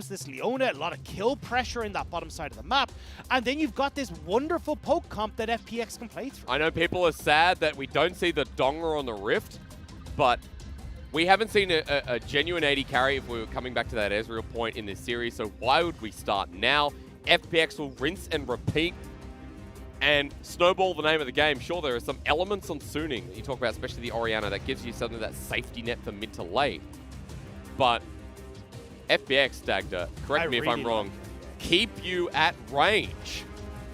this Leona, a lot of kill pressure in that bottom side of the map, and then you've got this wonderful poke comp that FPX can play through. I know people are sad that we don't see the Donger on the Rift, but we haven't seen a genuine 80 carry if we were coming back to that Ezreal point in this series, so why would we start now? FPX will rinse and repeat and snowball the name of the game. Sure, there are some elements on Suning that you talk about, especially the Orianna, that gives you something that safety net for mid to late. But FPX, Dagda, correct me if I'm wrong, keep you at range.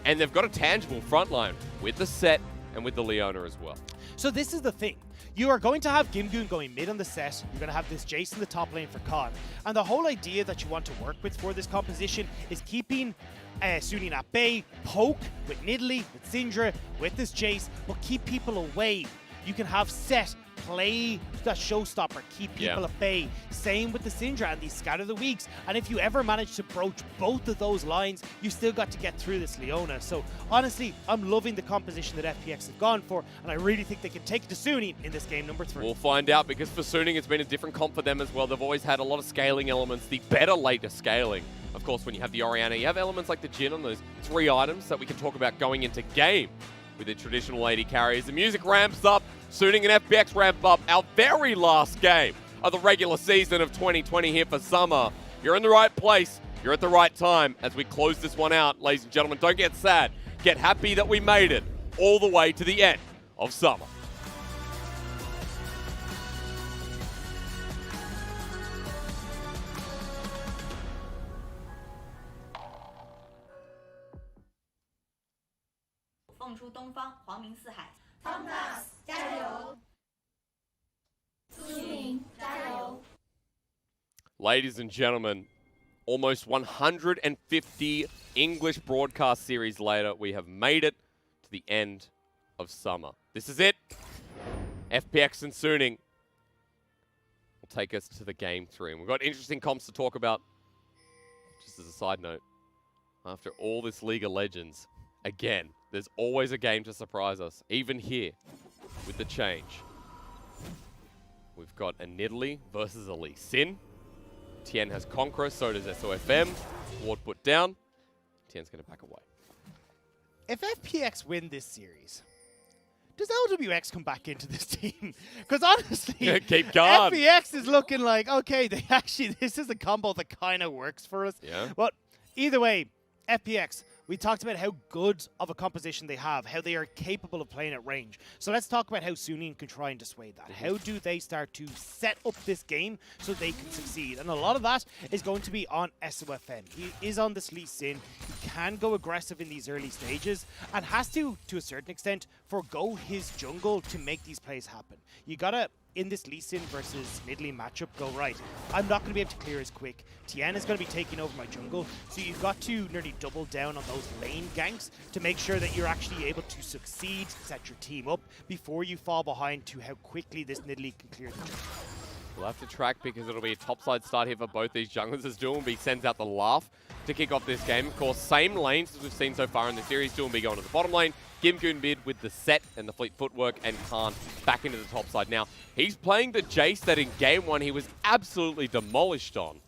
And they've got a tangible front line with the Sett and with the Leona as well. So this is the thing. You are going to have GimGoon going mid on the Sett. You're going to have this Jayce in the top lane for Khan. And the whole idea that you want to work with for this composition is keeping Suning at bay, poke with Nidalee, with Syndra, with this Jayce, but keep people away. You can have Sett play that showstopper, keep people at bay. Same with the Syndra and these Scatter the Weeks. And if you ever manage to broach both of those lines, you still got to get through this Leona. So honestly, I'm loving the composition that FPX have gone for, and I really think they can take it to Suning in this game number 3. We'll find out, because for Suning, it's been a different comp for them as well. They've always had a lot of scaling elements, the better later scaling. Of course, when you have the Orianna, you have elements like the Jhin on those 3 items that we can talk about going into game with the traditional 80 carries. The music ramps up, Suning and FPX ramp up. Our very last game of the regular season of 2020 here for summer. You're in the right place, you're at the right time as we close this one out. Ladies and gentlemen, don't get sad. Get happy that we made it all the way to the end of summer. FunPlus 加油 Suning 加油 Ladies and gentlemen, almost 150 English broadcast series later, we have made it to the end of summer. This is it. FPX and Suning will take us to the game 3. And we've got interesting comps to talk about. Just as a side note, after all this League of Legends, again, there's always a game to surprise us, even here with the change. We've got a Nidalee versus a Lee Sin. Tian has Conqueror, so does SofM. Ward put down. Tian's going to back away. If FPX win this series, does LWX come back into this team? Because honestly, keep going. FPX is looking like, okay, this is a combo that kind of works for us. Yeah. But either way, FPX, we talked about how good of a composition they have, how they are capable of playing at range. So let's talk about how Suning can try and dissuade that. How do they start to set up this game so they can succeed? And a lot of that is going to be on SofM. He is on this Lee Sin. He can go aggressive in these early stages and has to a certain extent, forgo his jungle to make these plays happen. You gotta, in this Lee Sin versus Nidalee matchup, go right. I'm not going to be able to clear as quick. Tian is going to be taking over my jungle, so you've got to nearly double down on those lane ganks to make sure that you're actually able to succeed, set your team up before you fall behind to how quickly this Nidalee can clear the jungle. We'll have to track because it'll be a topside start here for both these junglers as Doinb sends out the laugh to kick off this game. Of course, same lanes as we've seen so far in the series. Doinb going to the bottom lane. GimGoon mid with the Sett and the fleet footwork, and Khan back into the top side. Now, he's playing the Jayce that in game 1 he was absolutely demolished on.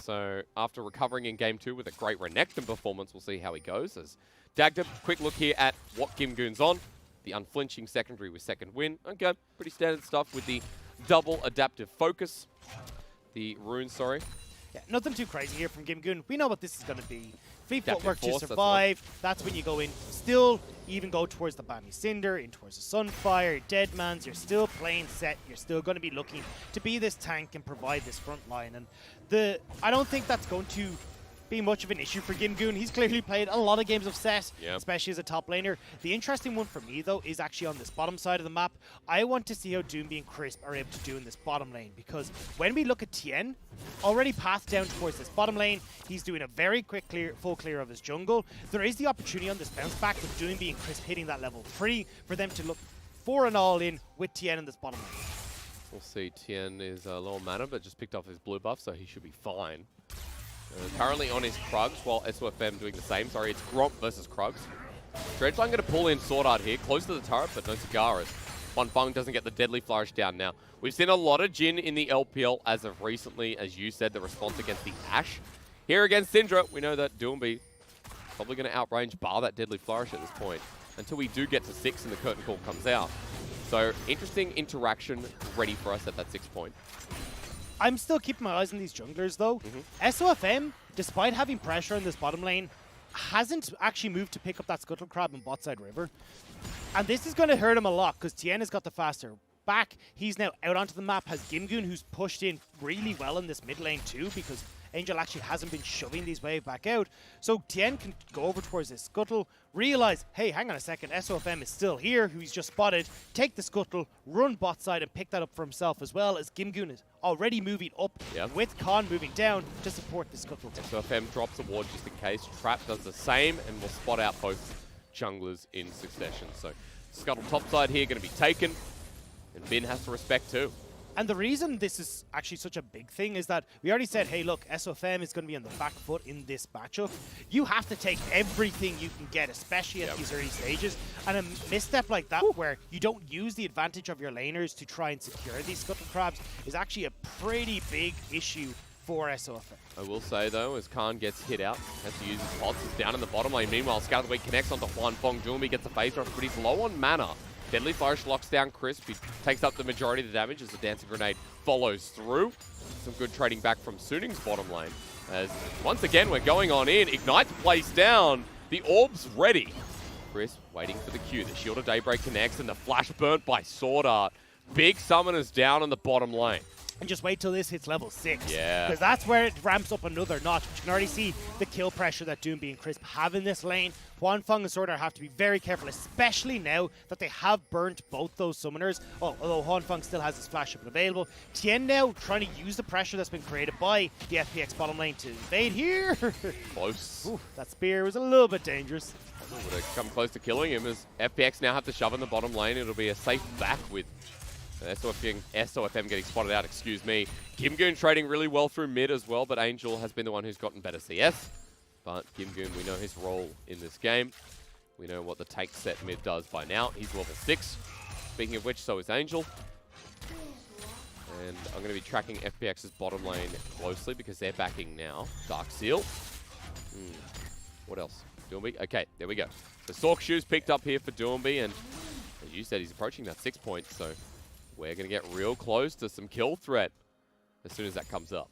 So after recovering in game 2 with a great Renekton performance, we'll see how he goes. As Dagda, quick look here at what GimGoon's on. The unflinching secondary with second win. Okay, pretty standard stuff with the double adaptive focus. The rune, sorry. Yeah, nothing too crazy here from GimGoon. We know what this is going to be. Fleet Adaptive footwork to force, survive. That's when you go in. Still, even go towards the Bami Cinder, in towards the Sunfire, Deadmans. You're still playing Sett. You're still going to be looking to be this tank and provide this front line. And I don't think that's going to be much of an issue for GimGoon. He's clearly played a lot of games of Sett, especially as a top laner. The interesting one for me, though, is actually on this bottom side of the map. I want to see how Doinb and Crisp are able to do in this bottom lane, because when we look at Tian, already passed down towards this bottom lane, he's doing a very quick full clear of his jungle. There is the opportunity on this bounce back with Doinb and Crisp hitting that level 3 for them to look for an all-in with Tian in this bottom lane. We'll see. Tian is a little mana, but just picked off his blue buff, so he should be fine. Currently on his Krugs, while SofM doing the same. Sorry, it's Gromp versus Krugs. Dredgeline going to pull in SwordArt here, close to the turret, but no Cigaras. huanfeng doesn't get the Deadly Flourish down now. We've seen a lot of Jhin in the LPL as of recently, as you said, the response against the Ashe Here against Syndra, we know that Doinb probably going to outrange bar that Deadly Flourish at this point until we do get to 6 and the curtain call comes out. So interesting interaction ready for us at that 6 point. I'm still keeping my eyes on these junglers though. SofM, despite having pressure in this bottom lane, hasn't actually moved to pick up that Scuttle Crab in bot side river. And this is going to hurt him a lot because Tian has got the faster back. He's now out onto the map, has GimGoon, who's pushed in really well in this mid lane too because Angel actually hasn't been shoving these wave back out. So Tian can go over towards this Scuttle, realize, hey, hang on a second, SofM is still here, who he's just spotted, take the Scuttle, run bot side and pick that up for himself as well as GimGoon is already moving up with Khan moving down to support the Scuttle. SofM drops a ward just in case. Trap does the same and will spot out both junglers in succession. So Scuttle topside here going to be taken and Bin has to respect too. And the reason this is actually such a big thing is that we already said, hey, look, SofM is going to be on the back foot in this matchup. You have to take everything you can get, especially at these early stages. And a misstep like that where you don't use the advantage of your laners to try and secure these Scuttle Crabs is actually a pretty big issue for SofM. I will say, though, as Khan gets hit out, has to use his pots, he's down in the bottom lane. Meanwhile, Scout of the Week connects onto huanfeng. Doinb gets the phase rush, but he's low on mana. Deadly Flourish locks down Crisp. He takes up the majority of the damage as the Dancing Grenade follows through. Some good trading back from Suning's bottom lane. As once again, we're going on in. Ignite's placed down. The Orb's ready. Crisp waiting for the Q. The Shield of Daybreak connects and the flash burnt by SwordArt. Big summoners down in the bottom lane. And just wait till this hits level 6. Yeah. Because that's where it ramps up another notch. Which you can already see the kill pressure that Doinb and Crisp have in this lane. huanfeng and SwordArt have to be very careful, especially now that they have burnt both those summoners. Oh, although huanfeng still has his flash up and available. Tian now trying to use the pressure that's been created by the FPX bottom lane to invade here. Close. Ooh, that spear was a little bit dangerous. Would have come close to killing him as FPX now have to shove in the bottom lane. It'll be a safe back with SofM getting spotted out, excuse me. GimGoon trading really well through mid as well, but Angel has been the one who's gotten better CS. But GimGoon, we know his role in this game. We know what the take Sett mid does by now. He's level 6. Speaking of which, so is Angel. And I'm going to be tracking FPX's bottom lane closely because they're backing now. Dark Seal. What else? Doinb. Okay, there we go. The Sork Shoes picked up here for Doinb, and as you said, he's approaching that 6 points, so we're going to get real close to some kill threat as soon as that comes up.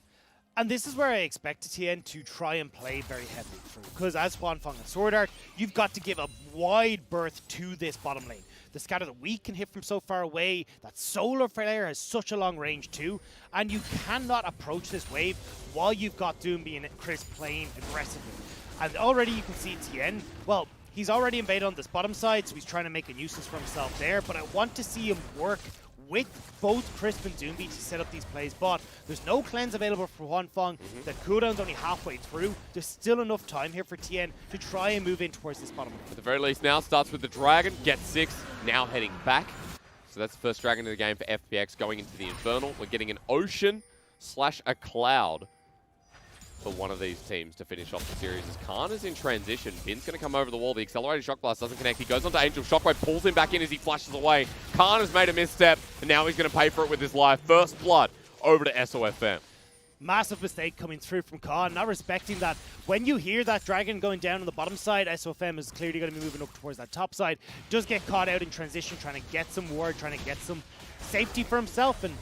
And this is where I expect Tian to try and play very heavily through. Because as huanfeng and SwordArt, you've got to give a wide berth to this bottom lane. The Scout of the Week can hit from so far away. That Solar Flare has such a long range too. And you cannot approach this wave while you've got Doinb and Crisp playing aggressively. And already you can see Tian, well, he's already invaded on this bottom side, so he's trying to make a nuisance for himself there. But I want to see him work with both Crisp and Doinb to set up these plays, but there's no cleanse available for huanfeng. The cooldown's only halfway through. There's still enough time here for Tian to try and move in towards this bottom lane. At the very least now, starts with the Dragon, gets 6, now heading back. So that's the first Dragon of the game for FPX going into the Infernal. We're getting an Ocean / a Cloud for one of these teams to finish off the series as Khan is in transition. Bin's going to come over the wall. The Accelerated Shock Blast doesn't connect. He goes onto Angel. Shockwave pulls him back in as he flashes away. Khan has made a misstep, and now he's going to pay for it with his life. First blood over to SofM. Massive mistake coming through from Khan, not respecting that. When you hear that Dragon going down on the bottom side, SofM is clearly going to be moving up towards that top side. Does get caught out in transition, trying to get some ward, trying to get some safety for himself, and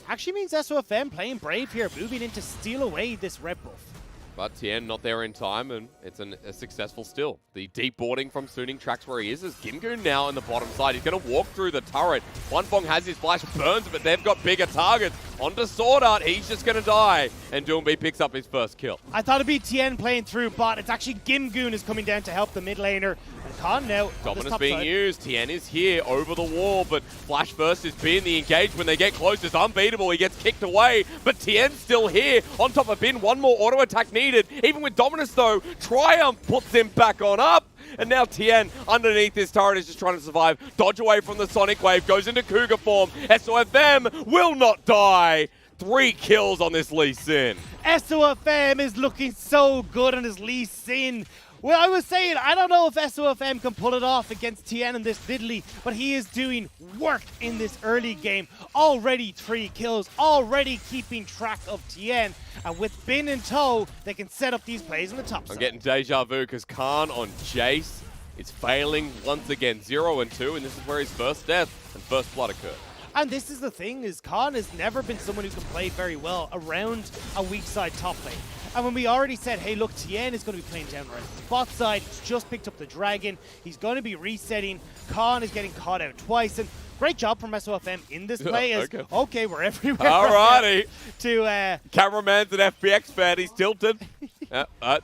actually means SofM playing brave here, moving in to steal away this red buff. But Tian not there in time, and it's a successful still. The deep boarding from Suning tracks where he is as GimGoon now in the bottom side. He's going to walk through the turret. huanfeng has his flash, burns, but they've got bigger targets. Onto SwordArt, he's just going to die. And Doinb picks up his first kill. I thought it'd be Tian playing through, but it's actually GimGoon is coming down to help the mid laner. And Khan now Dominance being used. Tian is here over the wall, but Flash Burst is being the engage when they get close. It's unbeatable. He gets kicked away, but Tian's still here on top of Bin. One more auto attack needed. Even with Dominance though, Triumph puts him back on up. And now Tian, underneath this turret, is just trying to survive. Dodge away from the Sonic Wave, goes into Cougar form. SofM will not die. 3 kills on this Lee Sin. SofM is looking so good on his Lee Sin. Well, I was saying, I don't know if SofM can pull it off against Tian in this Nidalee, but he is doing work in this early game. Already 3 kills, already keeping track of Tian. And with Bin in tow, they can set up these plays on the top side. I'm getting deja vu because Khan on Jayce is failing once again. 0 and 2, and this is where his first death and first blood occurred. And this is the thing, is Khan has never been someone who can play very well around a weak side top lane. And when we already said, hey look, Tian is going to be playing down right on the bot side, he's just picked up the dragon, he's going to be resetting, Khan is getting caught out twice, and great job from SofM in this play. Okay, we're everywhere. Alrighty. To Cameraman's an FPX fan, he's tilted.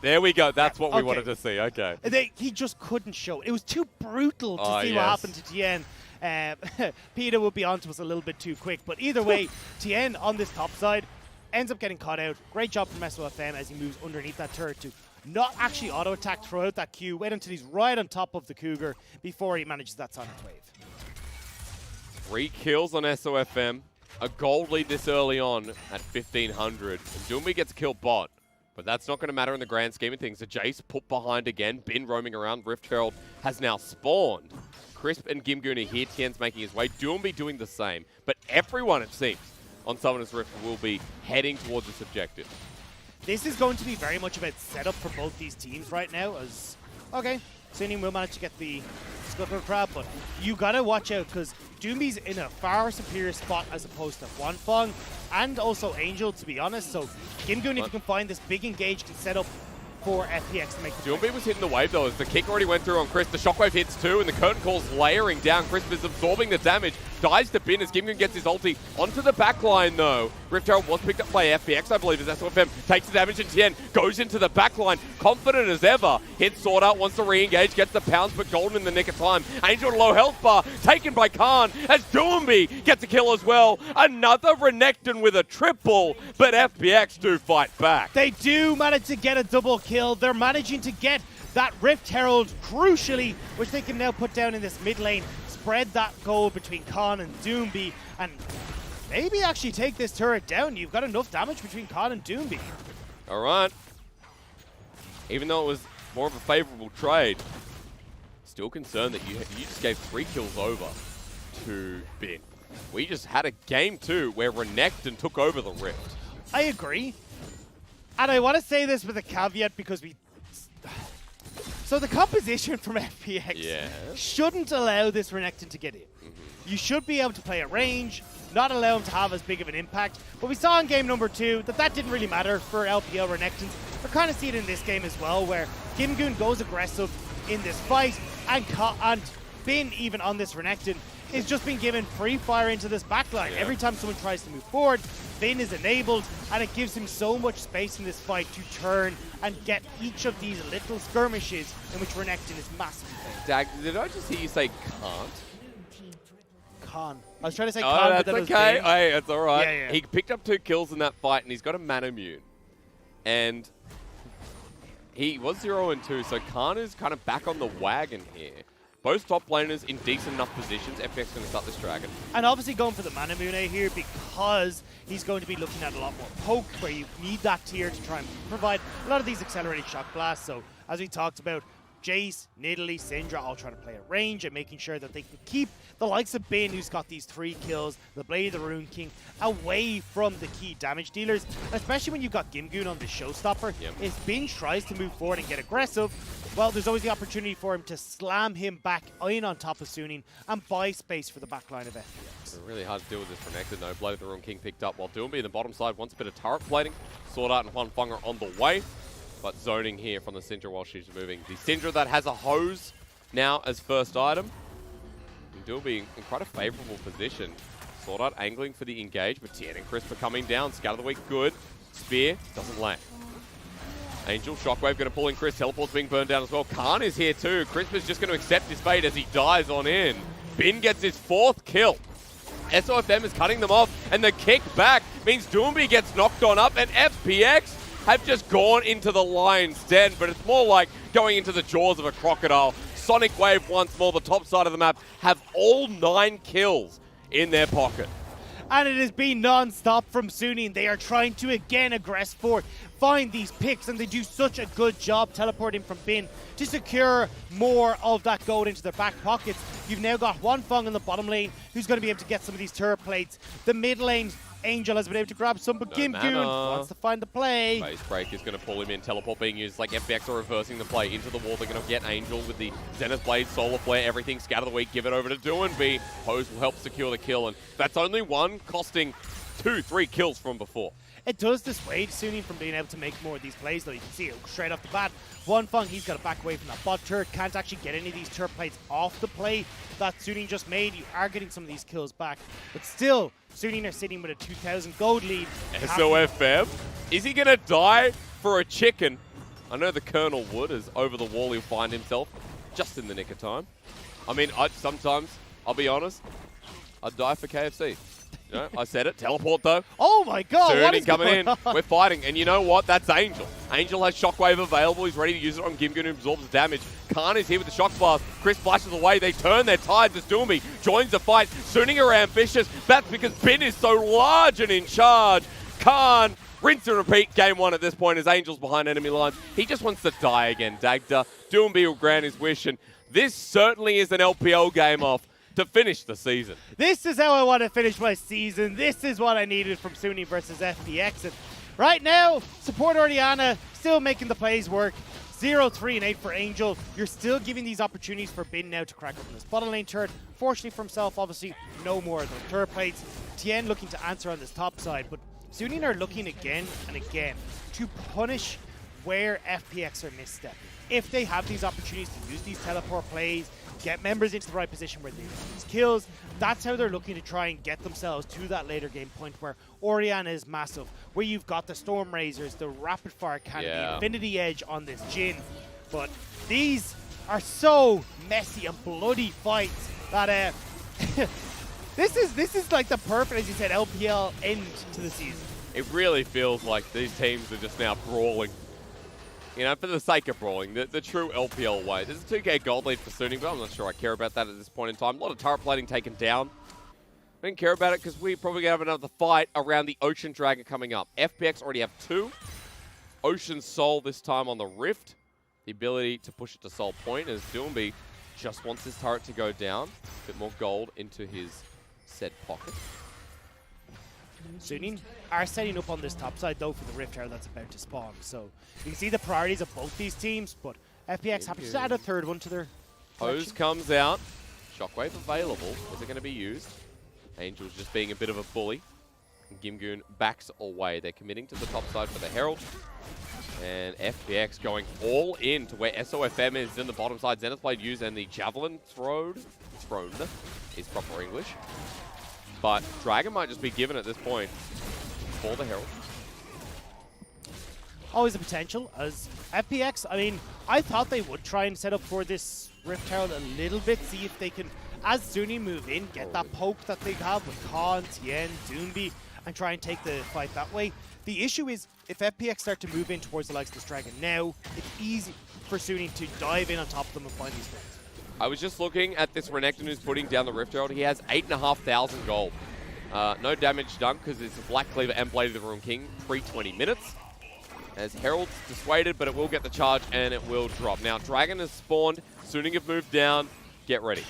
There we go, that's what we wanted to see, okay. He just couldn't show it. It was too brutal to see yes. what happened to Tian. Peter will be onto us a little bit too quick, but either way, Tian on this top side ends up getting caught out. Great job from SofM as he moves underneath that turret to not actually auto-attack, throw out that Q, wait until he's right on top of the Cougar before he manages that Sonic Wave. 3 kills on SofM, a gold lead this early on at 1500. And Doinb gets a kill bot, but that's not going to matter in the grand scheme of things. So Jayce put behind again, Bin roaming around, Rift Herald has now spawned. Crisp and GimGoon are here, Tian's making his way, Doinb doing the same. But everyone, it seems, on Summoner's Rift will be heading towards this objective. This is going to be very much about setup for both these teams right now, as, okay, Syndra will manage to get the Scuttle Crab, but you gotta watch out, because Doinb's in a far superior spot as opposed to huanfeng, and also Angel, to be honest, so GimGoon, if you can find this big engage, can set up for FPX to make the Doinb was hitting the wave though, as the kick already went through on Crisp. The shockwave hits too, and the curtain call's layering down. Crisp is absorbing the damage. Dives to Bin as GimGoon gets his ulti onto the backline though. Rift Herald was picked up by FPX, I believe, as SofM takes the damage, and Tian goes into the backline, confident as ever. Hits SwordArt, wants to re-engage, gets the pounds, but golden in the nick of time. Angel low health bar, taken by Khan, as Doinb gets a kill as well. Another Renekton with a triple, but FPX do fight back. They do manage to get a double kill. They're managing to get that Rift Herald, crucially, which they can now put down in this mid lane, spread that gold between Khan and Doinb, and maybe actually take this turret down. You've got enough damage between Khan and Doinb. All right. Even though it was more of a favorable trade, still concerned that you just gave 3 kills over to Bin. We just had a game 2 where Renekton took over the Rift. I agree. And I want to say this with a caveat because so the composition from FPX shouldn't allow this Renekton to get in. You should be able to play at range, not allow him to have as big of an impact. But we saw in game number 2 that didn't really matter for LPL Renektons. We're kind of seeing it in this game as well, where GimGoon goes aggressive in this fight, and Bin, even on this Renekton, is just being given free fire into this backline. Every time someone tries to move forward, Bin is enabled, and it gives him so much space in this fight to turn and get each of these little skirmishes in which Renekton is massively favored. Dag, did I just hear you say can't? Khan. I was trying to say Khan, that's but that okay. was Hey, that's all right. Yeah. He picked up 2 kills in that fight, and he's got a mana immune. And he was 0 and 2, so Khan is kind of back on the wagon here. Both top laners in decent enough positions. FPX going to start this dragon. And obviously going for the mana Mune here because he's going to be looking at a lot more poke, where you need that tier to try and provide a lot of these accelerated shock blasts. So as we talked about, Jayce, Nidalee, Syndra all trying to play at range and making sure that they can keep the likes of Bin, who's got these 3 kills, the Blade of the Rune King, away from the key damage dealers. Especially when you've got GimGoon on the showstopper. If Bin tries to move forward and get aggressive, well, there's always the opportunity for him to slam him back in on top of Suning and buy space for the backline of FPX. It's really hard to deal with this Renekton though. Blade of the Rune King picked up, while Doinb in the bottom side wants a bit of turret plating. SwordArt and huanfeng are on the way. But zoning here from the Syndra while she's moving. The Syndra that has a hose now as first item. And Doinb in quite a favorable position. SwordArt angling for the engage, but Tian and Crisp are coming down. Scout of the week, good. Spear doesn't land. Angel, Shockwave going to pull in Crisp. Teleport's being burned down as well. Khan is here too. Crisp is just going to accept his fate as he dies on in. Bin gets his 4th kill. SofM is cutting them off, and the kick back means Doinb gets knocked on up, and FPX have just gone into the lion's den, but it's more like going into the jaws of a crocodile. Sonic Wave once more, the top side of the map, have all 9 kills in their pocket. And it has been non-stop from Suning. They are trying to again aggress forward. find these picks, and they do such a good job teleporting from bin to secure more of that gold into their back pockets. You've now got huanfeng in the bottom lane, who's going to be able to get some of these turret plates. The mid lane, Angel has been able to grab some, but GimGoon wants to find the play. Phase break is going to pull him in. Teleport being used like FPX are reversing the play into the wall. They're going to get Angel with the Zenith Blade, Solar Flare, everything. Scatter the weak, give it over to Doinb. Pose will help secure the kill, and that's only one, costing 2-3 kills from before. It does dissuade Suning from being able to make more of these plays, though. You can see it straight off the bat. huanfeng, he's got to back away from that bot turret. Can't actually get any of these turret plates off the play that Suning just made. You are getting some of these kills back. But still, Suning are sitting with a 2,000 gold lead. SofM? Is he going to die for a chicken? I know the Colonel would, as over the wall he'll find himself just in the nick of time. I mean, sometimes, I'll be honest, I'd die for KFC. You know, I said it. Teleport, though. Oh, my God. What is coming going in. on? We're fighting. And you know what? That's Angel. Angel has Shockwave available. He's ready to use it on GimGoon, who absorbs damage. Khan is here with the Shock Blast. Chris flashes away. They turn their tides as Doinb joins the fight. Suning are ambitious. That's because Bin is so large and in charge. Khan, rinse and repeat. Game one at this point as Angel's behind enemy lines. He just wants to die again, Dagda. Doinb will grant his wish. And this certainly is an LPL game off to finish the season. This is how I want to finish my season. This is what I needed from Suning versus FPX. And right now, support Orianna, still making the plays work. 0-3 and 8 for Angel. You're still giving these opportunities for Bin now to crack open this bottom lane turret. Fortunately for himself, obviously, no more of those turret plates. Tian looking to answer on this top side, but Suning are looking again and again to punish where FPX are misstepping. If they have these opportunities to use these teleport plays, get members into the right position where they get these kills, that's how they're looking to try and get themselves to that later game point where Orianna is massive, where you've got the Storm Razors, the Rapid Fire Cannon, the Infinity Edge on this Jhin. But these are so messy and bloody fights that this is like the perfect, as you said, LPL end to the season. It really feels like these teams are just now brawling. You know, for the sake of brawling, the true LPL way. There's a 2k gold lead for Suning, but I'm not sure I care about that at this point in time. A lot of turret plating taken down. I didn't care about it because we're probably going to have another fight around the Ocean Dragon coming up. FPX already have 2. Ocean Soul this time on the Rift. The ability to push it to Soul Point as Doinb just wants his turret to go down. A bit more gold into his Sett pocket. Suning are setting up on this top side though for the Rift Tower that's about to spawn. So you can see the priorities of both these teams, but FPX happy to add a third one to their Pose collection. comes out. Shockwave available. Is it going to be used? Angel's just being a bit of a bully. GimGoon backs away. They're committing to the top side for the Herald. And FPX going all in to where SofM is in the bottom side. Zenith Blade used and the Javelin thrown is proper English. But Dragon might just be given at this point for the Herald. Always a potential as FPX. I mean, I thought they would try and set up for this Rift Herald a little bit, see if they can, as Suning move in, get that poke that they have with Khan, Tian, Doinb, and try and take the fight that way. The issue is, if FPX start to move in towards the likes of this Dragon now, it's easy for Suning to dive in on top of them and find these things. I was just looking at this Renekton who's putting down the Rift Herald. He has 8,500 gold. No damage done because it's a Black Cleaver and Blade of the Ruin King pre-20 minutes. As Herald's dissuaded, but it will get the charge and it will drop. Now, Dragon has spawned. Suning have moved down. Get ready.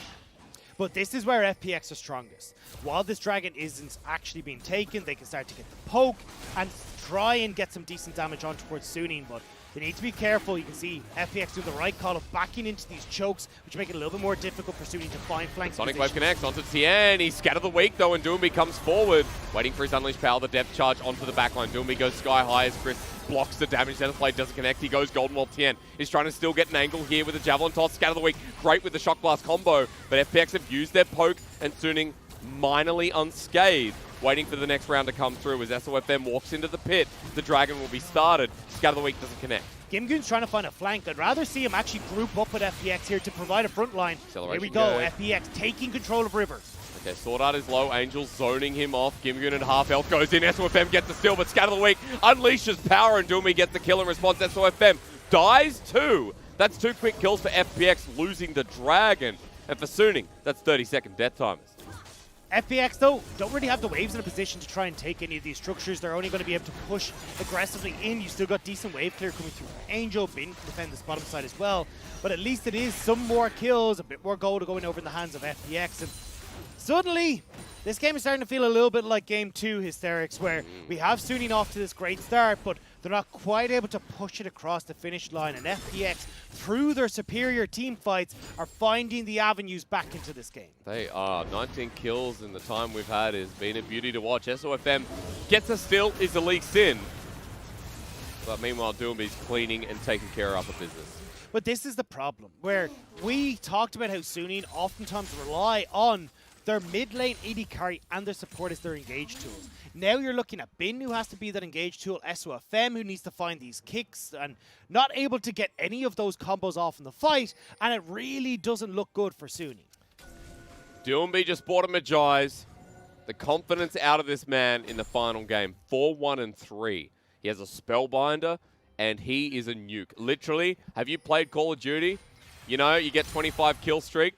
But this is where FPX are strongest. While this Dragon isn't actually being taken, they can start to get the poke and try and get some decent damage on towards Suning, but they need to be careful. You can see FPX do the right call of backing into these chokes, which make it a little bit more difficult for Suning to find flanks. Sonic Wave connects onto Tian. He scattered the weak though, and Doinb comes forward, waiting for his Unleashed Power, the depth charge onto the backline. Doinb goes sky high as Chris blocks the damage. Zenith Blade doesn't connect. He goes golden while Tian is trying to still get an angle here with the Javelin Toss. Scatter the weak. Great with the Shock Blast combo, but FPX have used their poke, and Suning minorly unscathed. Waiting for the next round to come through as SofM walks into the pit. The Dragon will be started. Scatter the weak doesn't connect. GimGoon's trying to find a flank. I'd rather see him actually group up with FPX here to provide a front line. Here we go, FPX taking control of River. Okay, SwordArt is low. Angel zoning him off. GimGoon at half health goes in. SofM gets the steal, but Scatter the weak unleashes power, and Doinb gets the kill in response. SofM dies too. That's 2 quick kills for FPX, losing the Dragon. And for Suning, that's 30-second death timers. FPX, though, don't really have the waves in a position to try and take any of these structures. They're only going to be able to push aggressively in. You still got decent wave clear coming through from Angel. Bin can defend this bottom side as well. But at least it is some more kills, a bit more gold going over in the hands of FPX. And suddenly, this game is starting to feel a little bit like Game 2 Hysterics, where we have Suning off to this great start, but they're not quite able to push it across the finish line. And FPX, through their superior team fights, are finding the avenues back into this game. They are. 19 kills in the time we've had has been a beauty to watch. SofM gets a steal, is the league sin. But meanwhile, Doinb's cleaning and taking care of upper business. But this is the problem, where we talked about how Suning oftentimes rely on their mid lane AD carry and their support as their engage tools. Now you're looking at Bin, who has to be that engage tool, SofM, who needs to find these kicks, and not able to get any of those combos off in the fight, and it really doesn't look good for Suning. Doinb just bought him a Jayce. The confidence out of this man in the final game, 4-1-3. He has a Spellbinder, and he is a nuke. Literally, have you played Call of Duty? You know, you get 25 kill streak,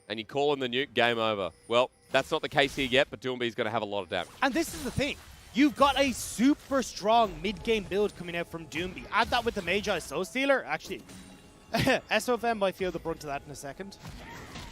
and you call in the nuke, game over. Well, that's not the case here yet, but Doinb's going to have a lot of damage. And this is the thing. You've got a super strong mid-game build coming out from Doinb. Add that with the Magi Soul Stealer. Actually, SofM might feel the brunt of that in a second.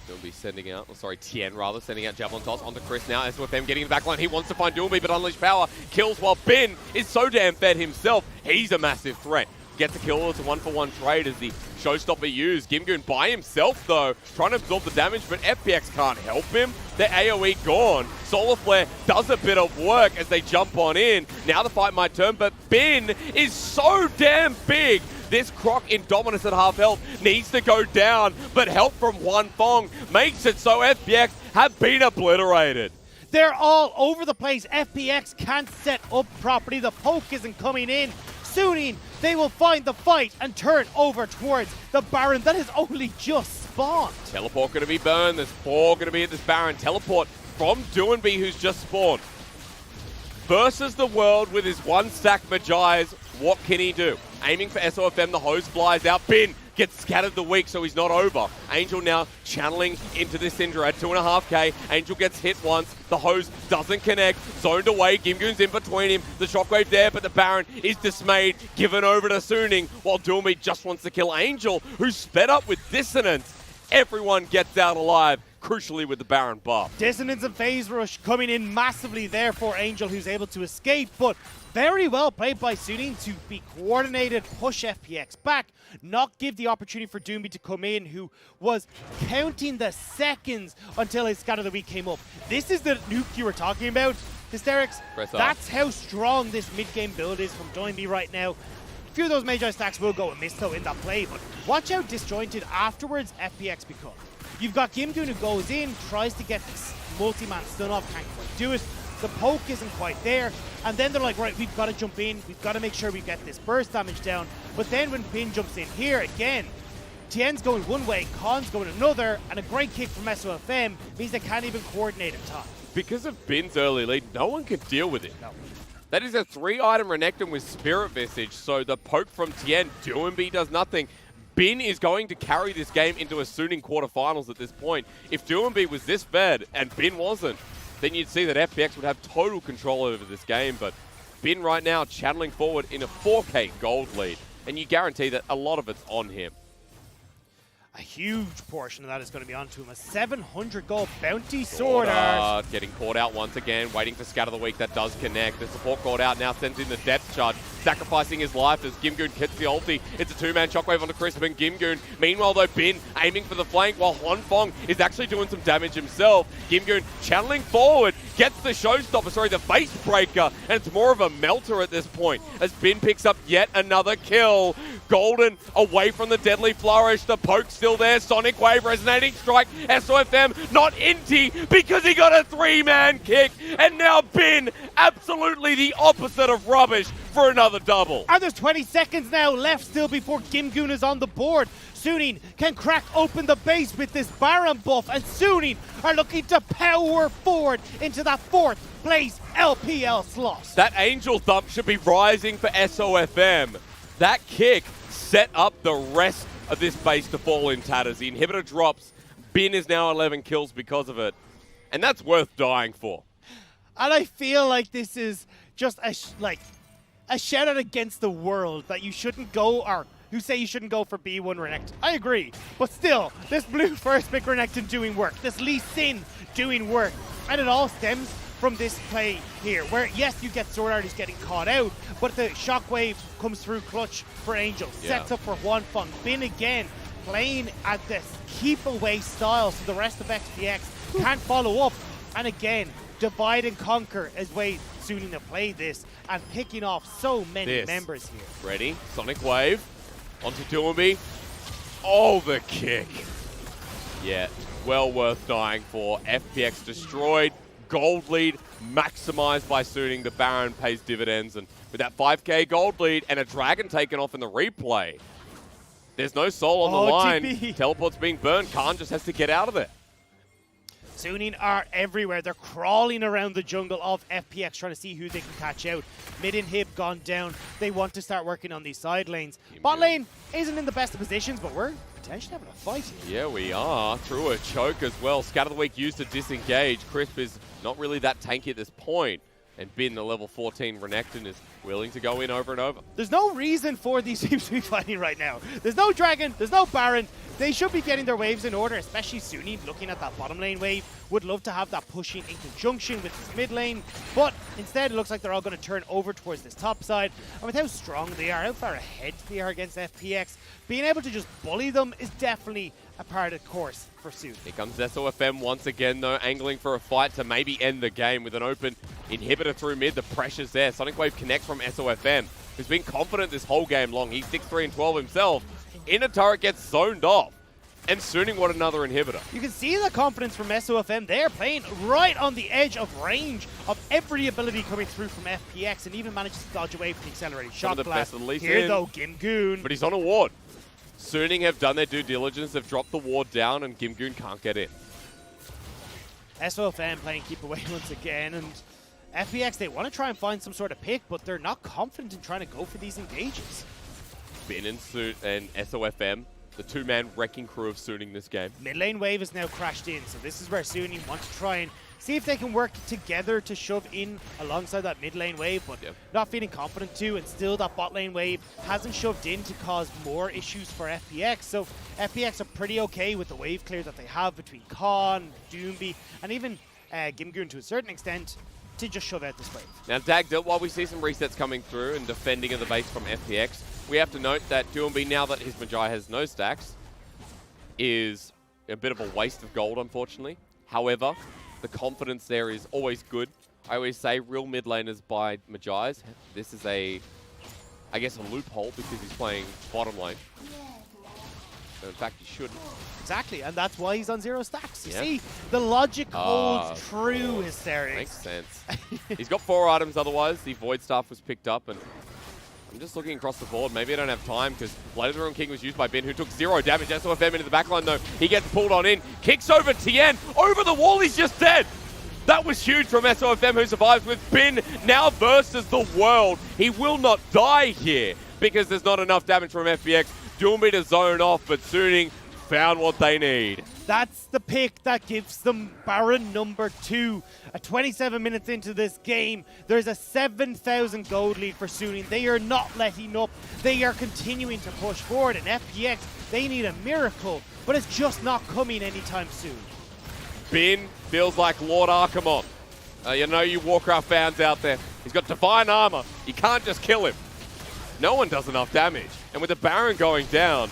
Doinb sending out, Tian rather, sending out Javelin Toss onto Chris now. SofM getting in the back line. He wants to find Doinb, but Unleash Power kills while Bin is so damn fed himself. He's a massive threat. Gets a kill. It's a 1-for-1 trade as the showstopper used. GimGoon by himself, though, trying to absorb the damage, but FPX can't help him. Their AoE gone. Solar Flare does a bit of work as they jump on in. Now the fight might turn, but Bin is so damn big. This Croc in dominance at half health needs to go down, but help from huanfeng makes it so FPX have been obliterated. They're all over the place. FPX can't set up properly. The poke isn't coming in. Suning, they will find the fight and turn over towards the Baron that has only just spawned. Teleport going to be burned. There's 4 going to be at this Baron. Teleport from Doinb, who's just spawned. Versus the world with his 1-stack Magi's. What can he do? Aiming for SofM, the hose flies out. Bin gets scattered the weak, so he's not over. Angel now channeling into this Syndra at 2.5k. Angel gets hit once. The hose doesn't connect. Zoned away. GimGoon's in between him. The shockwave there, but the Baron is dismayed. Given over to Suning, while Doinb just wants to kill Angel, who's sped up with Dissonance. Everyone gets out alive, crucially with the Baron buff. Dissonance and Phase Rush coming in massively there for Angel, who's able to escape, but very well played by Suning to be coordinated, push FPX back, not give the opportunity for Doinb to come in, who was counting the seconds until his Scatter the Weak came up. This is the nuke you were talking about, Hysterics. That's how strong this mid-game build is from Doinb right now. A few of those Magi stacks will go amiss though in that play, but watch how disjointed afterwards FPX become. You've got GimGoon who goes in, tries to get this multi-man stun off, can't quite do it. The poke isn't quite there, and then they're like, right, we've got to jump in, we've got to make sure we get this burst damage down. But then when Bin jumps in here again, Tian's going one way, Khan's going another, and a great kick from SofM means they can't even coordinate in time. Because of Bin's early lead, no one can deal with it. No. That is a 3-item Renekton with Spirit Visage, so the poke from Tian, Doinb does nothing. Bin is going to carry this game into a Suning quarterfinals at this point. If Doinb was this fed and Bin wasn't, then you'd see that FPX would have total control over this game, but Bin right now channeling forward in a 4k gold lead, and you guarantee that a lot of it's on him. A huge portion of that is going to be onto him. A 700 gold bounty SwordArt. Getting caught out once again, waiting for Scatter the Weak. That does connect. The support called out now sends in the depth charge, sacrificing his life as GimGoon gets the ulti. It's a 2-man shockwave onto Crispin GimGoon. Meanwhile, though, Bin aiming for the flank while huanfeng is actually doing some damage himself. GimGoon channeling forward, gets the showstopper, the face breaker, and it's more of a melter at this point as Bin picks up yet another kill. Golden away from the deadly flourish. The poke still there. Sonic Wave, resonating strike. SofM not inty because he got a 3-man kick. And now Bin, absolutely the opposite of rubbish for another double. And there's 20 seconds now left still before GimGoon is on the board. Suning can crack open the base with this Baron buff, and Suning are looking to power forward into that 4th place LPL slot. That Angel Thump should be rising for SofM. That kick set up the rest of this base to fall in tatters. The inhibitor drops. Bin is now 11 kills because of it. And that's worth dying for. And I feel like this is just a shout out against the world that you shouldn't go, or who say you shouldn't go for B1 Renekton. I agree, but still, this blue first pick Renekton doing work, this Lee Sin doing work, and it all stems from this play here, where yes, you get SwordArt is getting caught out, but the shockwave comes through clutch for Angel, sets up for huanfeng. Bin again playing at this keep away style, so the rest of FPX can't follow up, and again, divide and conquer as way Suning to play this and picking off so many members here. Ready? Sonic Wave onto Doinb. Oh, the kick. Yeah, well worth dying for. FPX destroyed. Gold lead maximized by Suning. The Baron pays dividends, and with that 5k gold lead and a dragon taken off in the replay, there's no soul on the line. TP. Teleport's being burned. Khan just has to get out of it. Suning are everywhere. They're crawling around the jungle of FPX trying to see who they can catch out. Mid inhib gone down. They want to start working on these side lanes. Bot lane isn't in the best of positions, but we're potentially having a fight here. Yeah, we are. Through a choke as well. Scatter the Weak used to disengage. Crisp is not really that tanky at this point. And Bin, the level 14 Renekton, is willing to go in over and over. There's no reason for these teams to be fighting right now. There's no Dragon, there's no Baron. They should be getting their waves in order, especially Suning looking at that bottom lane wave. Would love to have that pushing in conjunction with his mid lane, but instead it looks like they're all going to turn over towards this top side. And with how strong they are, how far ahead they are against FPX, being able to just bully them is definitely a part of the course for Suning. Here comes SofM once again, though, angling for a fight to maybe end the game with an open inhibitor through mid. The pressure's there. Sonic Wave connects from SofM, who's been confident this whole game long. He's 6-3 and 12 himself. Inner turret gets zoned off, and Suning want another inhibitor. You can see the confidence from SofM. They're playing right on the edge of range of every ability coming through from FPX, and even manages to dodge away from the accelerated shock blast. Here though, GimGoon. But he's on a ward. Suning have done their due diligence. They've dropped the ward down, and GimGoon can't get in. SofM playing keep away once again, and FPX, they want to try and find some sort of pick, but they're not confident in trying to go for these engages. Bin and SofM, the two-man wrecking crew of Suning this game. Mid lane wave has now crashed in, so this is where Suning want to try and see if they can work together to shove in alongside that mid lane wave, but not feeling confident to, and still that bot lane wave hasn't shoved in to cause more issues for FPX. So FPX are pretty okay with the wave clear that they have between Khan, Doinb, and even GimGoon to a certain extent to just shove out this wave. Now, while we see some resets coming through and defending of the base from FPX, we have to note that Doinb, now that his Magi has no stacks, is a bit of a waste of gold, unfortunately. However, the confidence there is always good. I always say real mid laners buy Magi's. This is I guess, a loophole because he's playing bottom lane. So in fact, he shouldn't. Exactly, and that's why he's on 0 stacks. You see, the logic holds true, Hysterics. Makes sense. He's got 4 items otherwise. The Void Staff was picked up, and I'm just looking across the board. Maybe I don't have time because Blade of the Ruined King was used by Bin, who took 0 damage. SofM into the backline, though. He gets pulled on in. Kicks over Tian. Over the wall, he's just dead. That was huge from SofM, who survives with Bin now versus the world. He will not die here because there's not enough damage from FPX. Doinb to zone off, but Suning found what they need. That's the pick that gives them Baron number 2. 27 minutes into this game, there's a 7,000 gold lead for Suning. They are not letting up. They are continuing to push forward. And FPX, they need a miracle, but it's just not coming anytime soon. Bin feels like Lord Archimon. You know, you Warcraft fans out there. He's got divine armor. You can't just kill him. No one does enough damage. And with the Baron going down,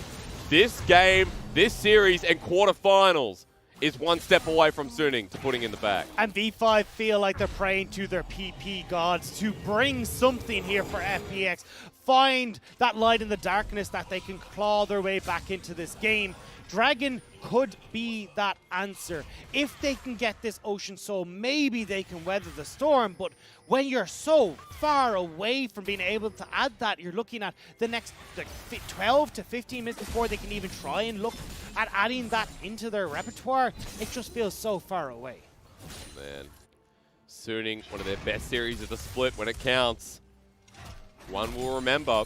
this game, this series and quarterfinals is one step away from Suning to putting in the bag. And V5 feel like they're praying to their PP gods to bring something here for FPX. Find that light in the darkness that they can claw their way back into this game. Dragon could be that answer. If they can get this Ocean Soul, maybe they can weather the storm. But when you're so far away from being able to add that, you're looking at the next 12 to 15 minutes before they can even try and look at adding that into their repertoire. It just feels so far away. Man, Suning, one of their best series of the split when it counts. One will remember.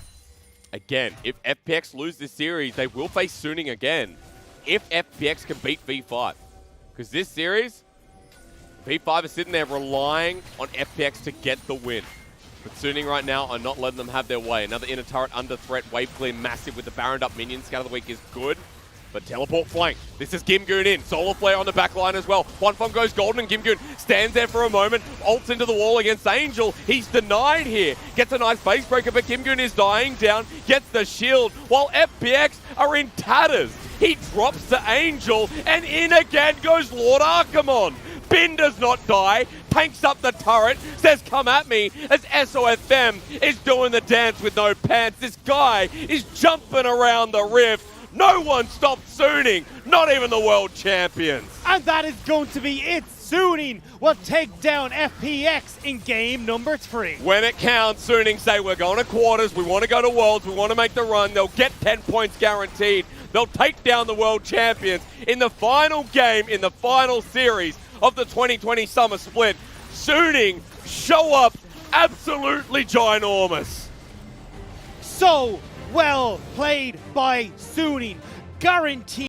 Again, if FPX lose this series, they will face Suning again. If FPX can beat V5. Because this series, P5 is sitting there relying on FPX to get the win. But Suning right now are not letting them have their way. Another inner turret under threat. Wave clear massive with the Baroned up minions. Scout of the week is good. But teleport flank. This is GimGoon in. Solar Flare on the back line as well. huanfeng goes golden and GimGoon stands there for a moment. Ults into the wall against Angel. He's denied here. Gets a nice face breaker, but GimGoon is dying down. Gets the shield while FPX are in tatters. He drops to Angel and in again goes Lord Archimon. Bin does not die, tanks up the turret, says come at me as SofM is doing the dance with no pants. This guy is jumping around the rift. No one stopped Suning, not even the world champions. And that is going to be it. Suning will take down FPX in game number 3. When it counts, Suning say we're going to quarters, we want to go to worlds, we want to make the run. They'll get 10 points guaranteed. They'll take down the world champions in the final game, in the final series of the 2020 Summer Split. Suning show up absolutely ginormous. So well played by Suning. Guaranteed.